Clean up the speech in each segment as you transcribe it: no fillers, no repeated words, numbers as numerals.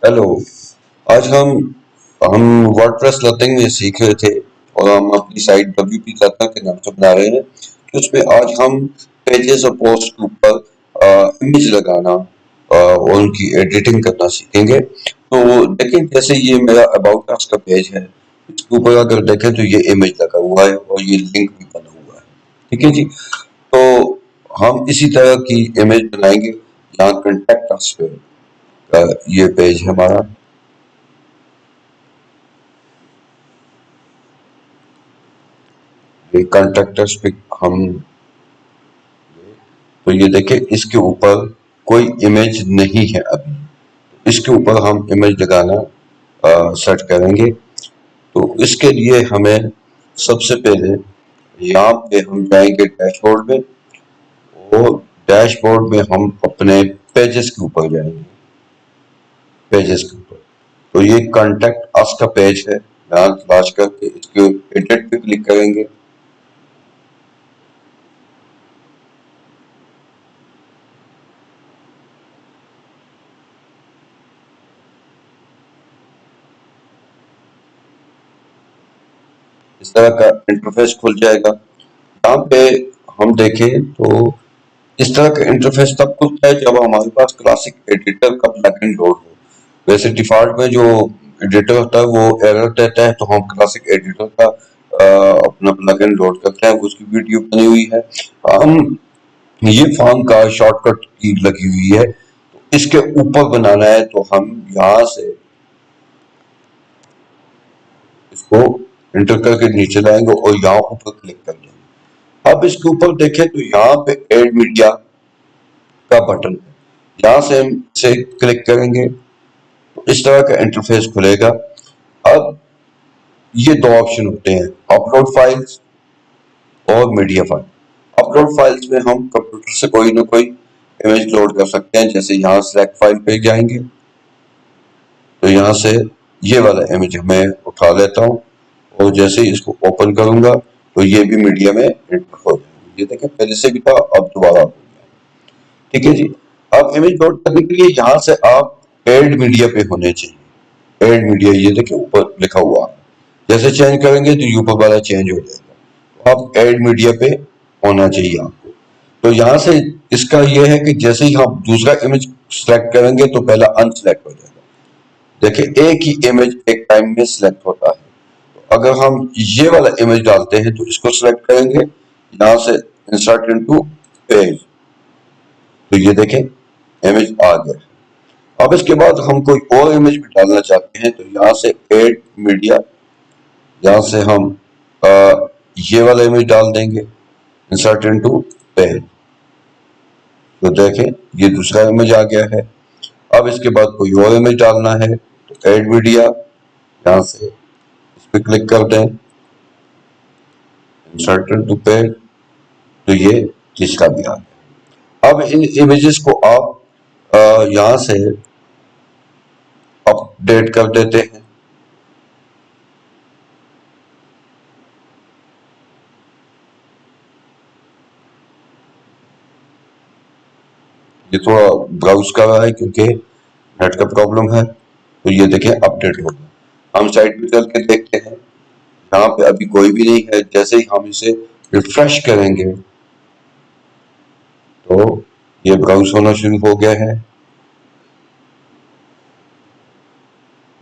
Hello. आज हम WordPress learning में सीख रहे थे और हम अपनी साइट WP लर्नर के नाम से बना रहे हैं कि उसमें आज हम पेजेस और पोस्ट के ऊपर इमेज लगाना और उनकी एडिटिंग करना सीखेंगे। तो देखें, जैसे ये मेरा अबाउट अस का पेज है, इसके ऊपर अगर देखें तो ये इमेज लगा हुआ है और ये लिंक भी बना हुआ है। ठीक है जी। तो हम इसी तरह की इमेज बनाएंगे। यहाँ कंटेक्ट अस पे ये पेज है हमारा। ये कॉन्ट्रैक्टर्स पे हम, तो ये देखें इसके ऊपर कोई इमेज नहीं है अभी। इसके ऊपर हम इमेज लगाना सेट करेंगे। तो इसके लिए हमें सबसे पहले यहाँ पे हम जाएंगे डैशबोर्ड में, और डैशबोर्ड में हम अपने पेजेस के ऊपर जाएंगे। पेजेस के ऊपर तो ये कॉन्टैक्ट अस का पेज है, यहाँ तलाश करके इसके एडिट पे क्लिक करेंगे। इस तरह का इंटरफेस खुल जाएगा। यहाँ पे हम देखें तो इस तरह का इंटरफेस तब खुलता है जब हमारे पास क्लासिक एडिटर का प्लगइन लोड हो। वैसे डिफॉल्ट में जो एडिटर होता है वो एरर देता है, तो हम क्लासिक एडिटर का अपना प्लगइन लोड करते हैं। उसकी वीडियो बनी हुई है। हम ये फॉर्म का शॉर्टकट की लगी हुई है, तो इसके ऊपर बनाना है तो हम यहाँ से इसको इंटर करके नीचे लाएंगे और यहाँ ऊपर क्लिक कर देंगे। अब इसके ऊपर देखें तो यहाँ पे एड मीडिया का बटन है, यहाँ से हम इसे क्लिक करेंगे तो इस तरह का इंटरफेस खुलेगा। अब ये दो ऑप्शन होते हैं, अपलोड फाइल्स और मीडिया फाइल। अपलोड फाइल्स में हम कंप्यूटर से कोई ना कोई इमेज लोड कर सकते हैं। जैसे यहाँ सेलेक्ट फाइल पे जाएंगे तो यहाँ से ये वाला इमेज मैं उठा लेता हूँ और जैसे ही इसको ओपन करूंगा तो ये भी मीडिया में एंटर हो जाएगा। ये देखें, पहले से भी था, अब दोबारा हो गया। ठीक है जी। अब इमेज लोड करने के लिए यहाँ से आप एड मीडिया पे होने चाहिए। एड मीडिया ये देखिए ऊपर लिखा हुआ है। जैसे चेंज करेंगे तो ऊपर वाला चेंज हो जाएगा। तो आप एड मीडिया पे होना चाहिए आपको। तो यहाँ से इसका ये है कि जैसे ही हम दूसरा इमेज सेलेक्ट करेंगे तो पहला अनसेलेक्ट हो जाएगा। देखिए, एक ही इमेज एक टाइम में सिलेक्ट होता है। तो अगर हम ये वाला इमेज डालते हैं तो इसको सिलेक्ट करेंगे, यहाँ से इंसर्ट इनटू पेज, तो ये देखें इमेज आ गया। अब इसके बाद हम कोई और इमेज भी डालना चाहते हैं तो यहाँ से एड मीडिया, यहाँ से हम ये वाला इमेज डाल देंगे, इंसर्ट इनटू पेज, तो देखें ये दूसरा इमेज आ गया है। अब इसके बाद कोई और इमेज डालना है तो एड मीडिया, यहाँ से इस पे क्लिक कर दें, इंसर्ट इनटू पेज, तो ये तीसरा भी आ गया। अब इन इमेजेस को आप यहाँ से अपडेट कर देते हैं। ये थोड़ा ब्राउज कर रहा है क्योंकि नेट का प्रॉब्लम है। तो ये देखें अपडेट हो गया। हम साइट पे चल के देखते हैं, यहाँ पे अभी कोई भी नहीं है। जैसे ही हम इसे रिफ्रेश करेंगे तो ये ब्राउज होना शुरू हो गया है।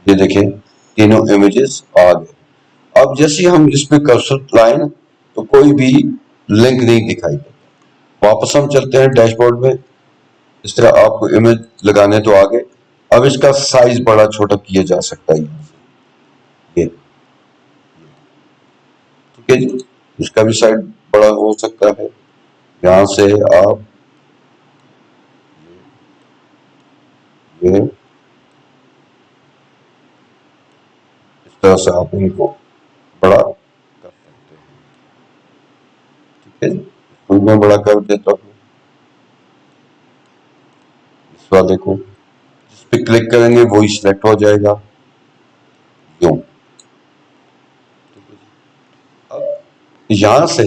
ये देखें तीनों इमेजेस आ गए। अब जैसे हम इस पे कर्सर लाएं तो कोई भी लिंक नहीं दिखाई देता। वापस हम चलते हैं डैशबोर्ड में। इस तरह आपको इमेज लगाने तो आ गए। अब इसका साइज बड़ा छोटा किया जा सकता है यहाँ से। ये ठीक है जी। इसका भी साइज बड़ा हो सकता है। यहाँ से आप ये इस तरह से आप इनको बड़ा कर सकते हैं। ठीक है जी। इसको मैं बड़ा कर देता हूँ। इस वाले को जिस पे क्लिक करेंगे वही सिलेक्ट हो जाएगा, यूं। अब यहाँ से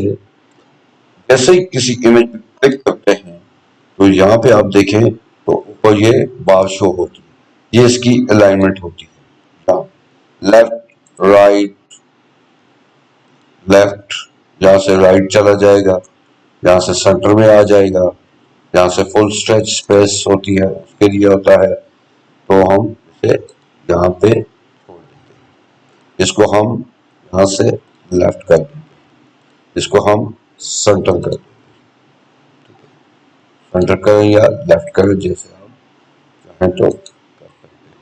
जैसे ही किसी इमेज पे क्लिक करते हैं तो यहाँ पे आप देखें तो ऊपर ये बार शो होती है। ये इसकी अलाइनमेंट होती है। लेफ्ट राइट लेफ्ट, यहाँ से राइट चला जाएगा, यहाँ से सेंटर में आ जाएगा, यहाँ से फुल स्ट्रेच स्पेस होती है उसके लिए होता है, तो हम इसे यहाँ पे छोड़ देंगे। इसको हम यहाँ से लेफ्ट कर देंगे, इसको हम सेंटर कर देंगे, सेंटर करें या लेफ्ट करें जैसे हम चाहें तो कर सकते हैं।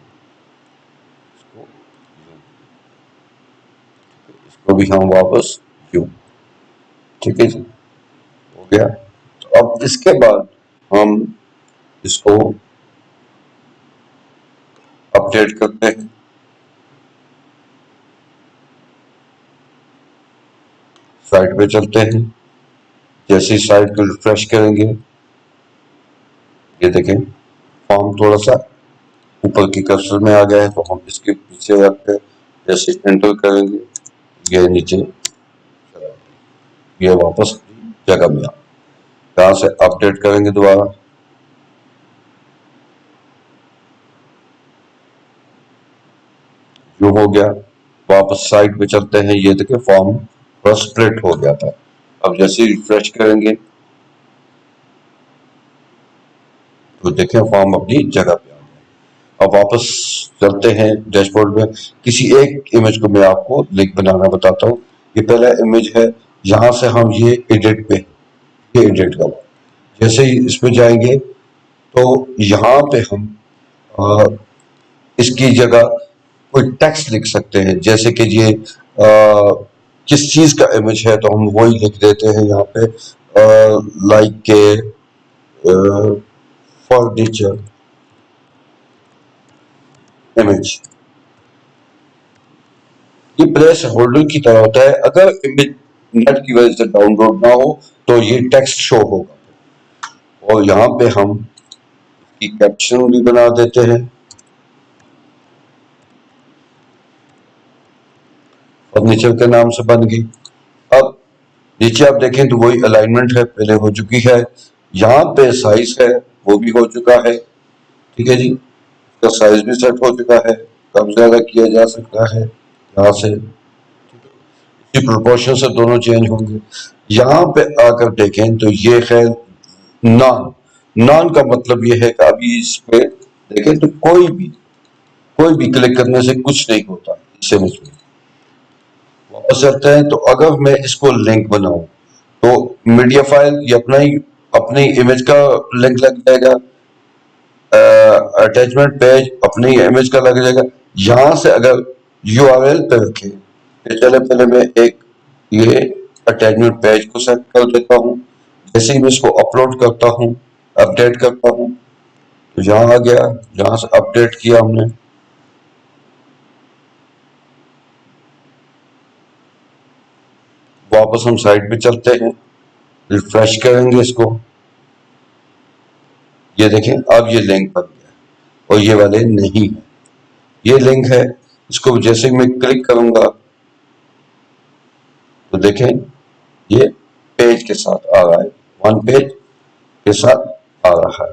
इसको भी हम वापस क्यों, ठीक है जी, हो गया। तो अब इसके बाद हम इसको अपडेट करते हैं। साइट पे चलते हैं, जैसे ही साइट को रिफ्रेश करेंगे, ये देखें फॉर्म थोड़ा सा ऊपर की कर्सर में आ गया है, तो हम इसके पीछे रखते हैं, जैसे एंटर करेंगे ये नीचे, ये वापस जगह में आ, यहाँ से अपडेट करेंगे दोबारा, जो हो गया। वापस साइट पे चलते हैं, ये देखें फॉर्म पूरा स्प्लिट हो गया था। अब जैसे रिफ्रेश करेंगे तो देखें फॉर्म अपनी जगह पे आ गया। अब वापस चलते हैं डैशबोर्ड में, किसी एक इमेज को मैं आपको लिंक बनाना बताता हूँ। ये पहला इमेज है, यहाँ से हम ये एडिट पे, ये एडिट का, जैसे ही इस पे जाएंगे तो यहाँ पे हम इसकी जगह कोई टेक्स्ट लिख सकते हैं, जैसे कि ये किस चीज का इमेज है तो हम वही लिख देते हैं यहाँ पे, लाइक के फर्नीचर इमेज। ये प्लेस होल्डर की तरह होता है, अगर इमेज नेट की वजह से डाउनलोड ना हो तो ये टेक्स्ट शो होगा। और यहाँ पे हम की कैप्शन भी बना देते हैं, फर्नीचर के नाम से बन गई। अब नीचे आप देखें तो वही अलाइनमेंट है, पहले हो चुकी है। यहाँ पे साइज है वो भी हो चुका है, ठीक है जी, इसका साइज भी सेट हो चुका है, कम ज्यादा किया जा सकता है यहाँ से, इसी प्रोपोर्शन से दोनों चेंज होंगे। यहाँ पे आकर देखें तो ये है नॉन, नॉन का मतलब ये है कि अभी इस पे देखें तो कोई भी क्लिक करने से कुछ नहीं होता इस इमेज में। वापस चलते हैं, तो अगर मैं इसको लिंक बनाऊं तो मीडिया फाइल ये अपनी इमेज का लिंक लग जाएगा, अटैचमेंट पेज अपनी इमेज का लग जाएगा। यहां से अगर यूआरएल पे रखें तो चले पहले मैं एक ये अटैचमेंट पेज को सेट कर देता हूं, जैसे ही मैं इसको अपलोड करता हूं, अपडेट करता हूं, तो यहाँ आ गया, जहां से अपडेट किया हमने। वापस हम साइट पे चलते हैं, रिफ्रेश करेंगे इसको, ये देखें अब ये लिंक बन गया और ये वाले नहीं है, ये लिंक है। इसको जैसे मैं क्लिक करूंगा तो देखें ये पेज के साथ आ रहा है, वन पेज के साथ आ रहा है।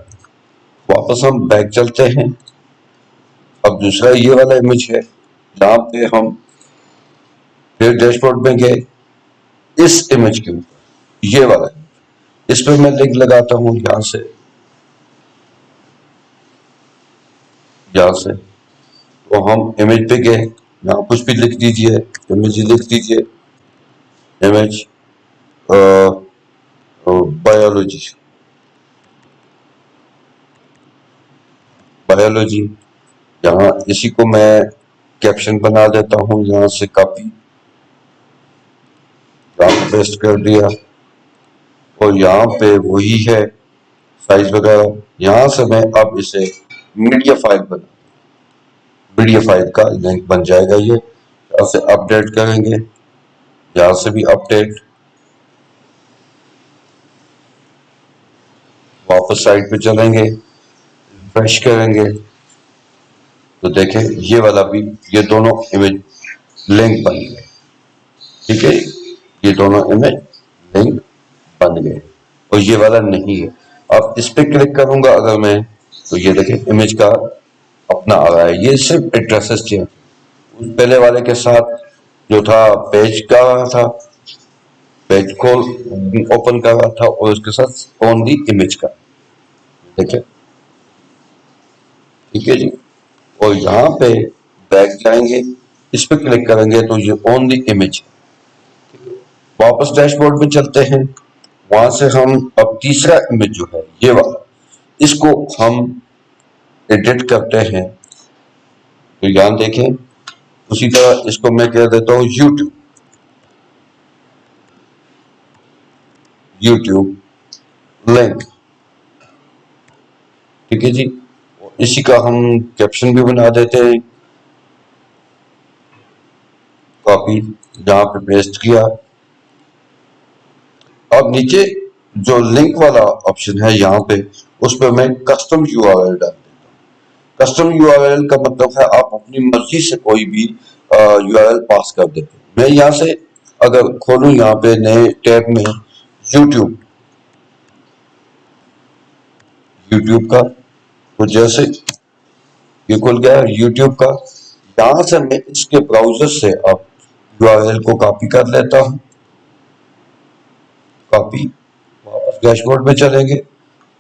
वापस हम बैक चलते हैं, अब दूसरा ये वाला इमेज है, जहां पे हम फिर डैशबोर्ड में गए, इस इमेज के ऊपर ये वाला, इस पर मैं लिंक लगाता हूं यहाँ से, तो हम इमेज पे गए, यहाँ कुछ भी लिख दीजिए, इमेज लिख दीजिए, इमेज बायोलॉजी, बायोलॉजी, यहाँ इसी को मैं कैप्शन बना देता हूँ, यहाँ से कॉपी, यहाँ पेस्ट कर दिया, और यहाँ पे वही है साइज वगैरह। यहाँ से मैं अब इसे मीडिया फाइल बना, मीडिया फाइल का लिंक बन जाएगा ये। यहाँ से अपडेट करेंगे, यहाँ से भी अपडेट, वापस साइट पे चलेंगे, रिफ्रेश करेंगे तो देखें ये वाला भी, ये दोनों इमेज लिंक बन गए, ठीक है, ये दोनों इमेज लिंक बन गए और ये वाला नहीं है। अब इस पे क्लिक करूंगा अगर मैं, तो ये देखें इमेज का अपना आ रहा है। ये सिर्फ एड्रेसेस चेंज, पहले वाले के साथ जो था पेज का था, पेज को ओपन कर रहा था और उसके साथ ऑन दी इमेज का, ठीक है, ठीक है जी। और यहाँ पे बैक जाएंगे, इस पे क्लिक करेंगे तो ये ऑन दी इमेज, वापस डैशबोर्ड में चलते हैं। वहां से हम अब तीसरा इमेज जो है ये वाला, इसको हम एडिट करते हैं। तो यहाँ देखें, उसी तरह इसको मैं कह देता हूँ यूट्यूब, यूट्यूब लिंक, ठीक है जी। इसी का हम कैप्शन भी बना देते हैं, कॉपी, जहां पे पेस्ट किया। अब नीचे जो लिंक वाला ऑप्शन है यहाँ पे, उस पर मैं कस्टम यूआरएल डाल देता हूँ। कस्टम यूआरएल का मतलब है आप अपनी मर्जी से कोई भी यूआरएल पास कर देते हैं। मैं यहाँ से अगर खोलूं यहाँ पे नए टैब में यूट्यूब, यूट्यूब का, तो जैसे ये खुल गया यूट्यूब का, यहां से मैं इसके ब्राउजर से अब यूआरएल को कॉपी कर लेता हूं, कॉपी, वापस डैशबोर्ड में चलेंगे।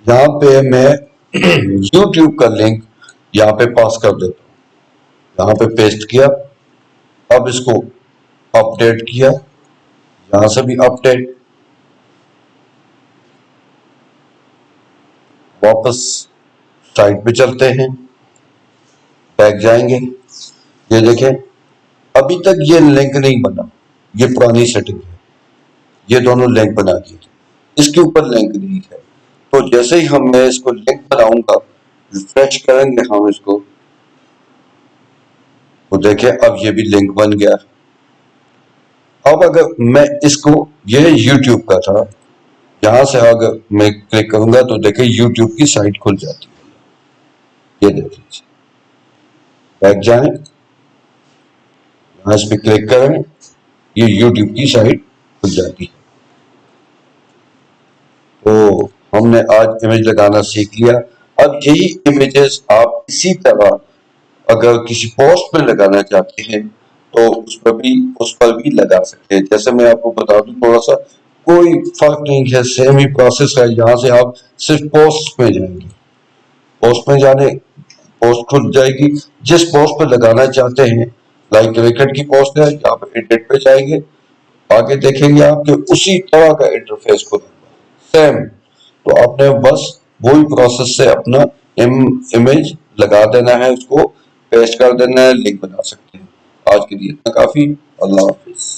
यहाँ पे मैं यूट्यूब का लिंक यहाँ पे पास कर देता हूँ, यहाँ पे पेस्ट किया। अब इसको अपडेट किया, यहाँ से भी अपडेट, वापस साइट पे चलते हैं, बैक जाएंगे। ये देखें, अभी तक ये लिंक नहीं बना, ये पुरानी सेटिंग है, ये दोनों लिंक बना दिए थे, इसके ऊपर लिंक नहीं है। तो जैसे ही हम मैं इसको लिंक बनाऊंगा, रिफ्रेश करेंगे हम इसको, तो देखें अब ये भी लिंक बन गया। अब अगर मैं इसको, ये यूट्यूब का था, यहां से अगर मैं क्लिक करूंगा तो देखें यूट्यूब की साइट खुल जाती है। ये देख लीजिए, बैक जाएं, यहाँ इस पे क्लिक करें, ये यूट्यूब की साइट खुल जाती है। तो हमने आज इमेज लगाना सीख लिया। अब यही इमेजेस आप इसी तरह अगर किसी पोस्ट में लगाना चाहते हैं तो उस पर भी लगा सकते हैं। जैसे मैं आपको बता दूं, थोड़ा सा कोई फर्क नहीं है, सेम ही प्रोसेस है। यहाँ से आप सिर्फ पोस्ट में जाएंगे, पोस्ट में जाने, पोस्ट खुल जाएगी, जिस पोस्ट पे लगाना चाहते हैं, लाइक क्रिकेट की पोस्ट है, यहाँ पे एडिट पे जाएंगे, आगे देखेंगे आपके उसी तरह का इंटरफेस खुलेगा सेम। तो आपने बस वही प्रोसेस से अपना इमेज लगा देना है, उसको पेस्ट कर देना है, लिंक बना सकते हैं। आज के लिए इतना काफी। अल्लाह हाफिज।